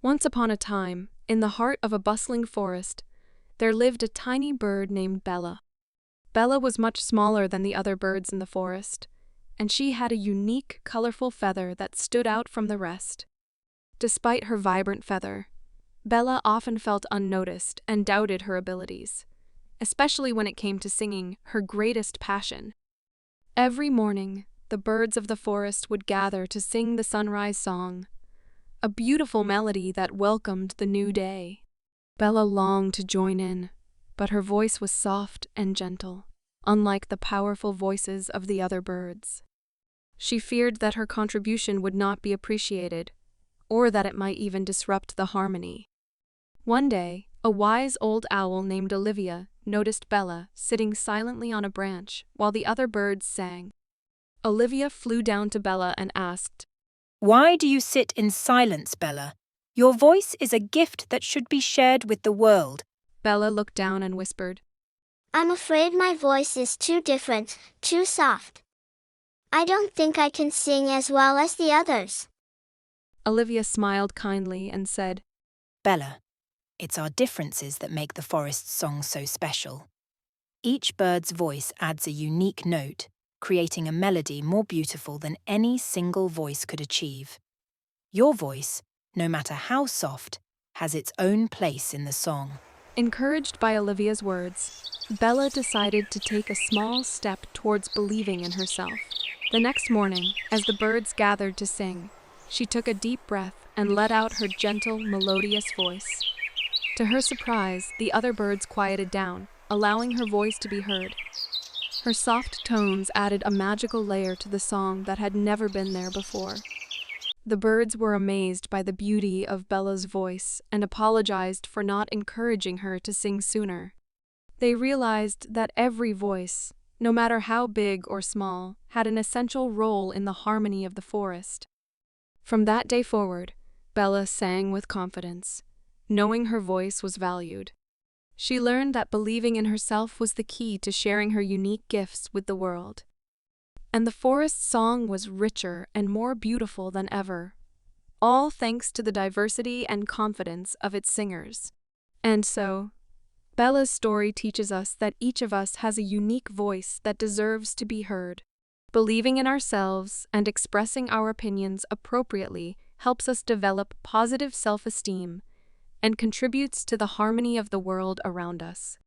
Once upon a time, in the heart of a bustling forest, there lived a tiny bird named Bella. Bella was much smaller than the other birds in the forest, and she had a unique, colorful feather that stood out from the rest. Despite her vibrant feather, Bella often felt unnoticed and doubted her abilities, especially when it came to singing, her greatest passion. Every morning, the birds of the forest would gather to sing the sunrise song, a beautiful melody that welcomed the new day. Bella longed to join in, but her voice was soft and gentle, unlike the powerful voices of the other birds. She feared that her contribution would not be appreciated, or that it might even disrupt the harmony. One day, a wise old owl named Olivia noticed Bella sitting silently on a branch while the other birds sang. Olivia flew down to Bella and asked, "Why do you sit in silence, Bella? Your voice is a gift that should be shared with the world." Bella looked down and whispered, "I'm afraid my voice is too different, too soft. I don't think I can sing as well as the others." Olivia smiled kindly and said, "Bella, it's our differences that make the forest's song so special. Each bird's voice adds a unique note, creating a melody more beautiful than any single voice could achieve. Your voice, no matter how soft, has its own place in the song." Encouraged by Olivia's words, Bella decided to take a small step towards believing in herself. The next morning, as the birds gathered to sing, she took a deep breath and let out her gentle, melodious voice. To her surprise, the other birds quieted down, allowing her voice to be heard. Her soft tones added a magical layer to the song that had never been there before. The birds were amazed by the beauty of Bella's voice and apologized for not encouraging her to sing sooner. They realized that every voice, no matter how big or small, had an essential role in the harmony of the forest. From that day forward, Bella sang with confidence, knowing her voice was valued. She learned that believing in herself was the key to sharing her unique gifts with the world. And the forest song was richer and more beautiful than ever, all thanks to the diversity and confidence of its singers. And so, Bella's story teaches us that each of us has a unique voice that deserves to be heard. Believing in ourselves and expressing our opinions appropriately helps us develop positive self-esteem and contributes to the harmony of the world around us.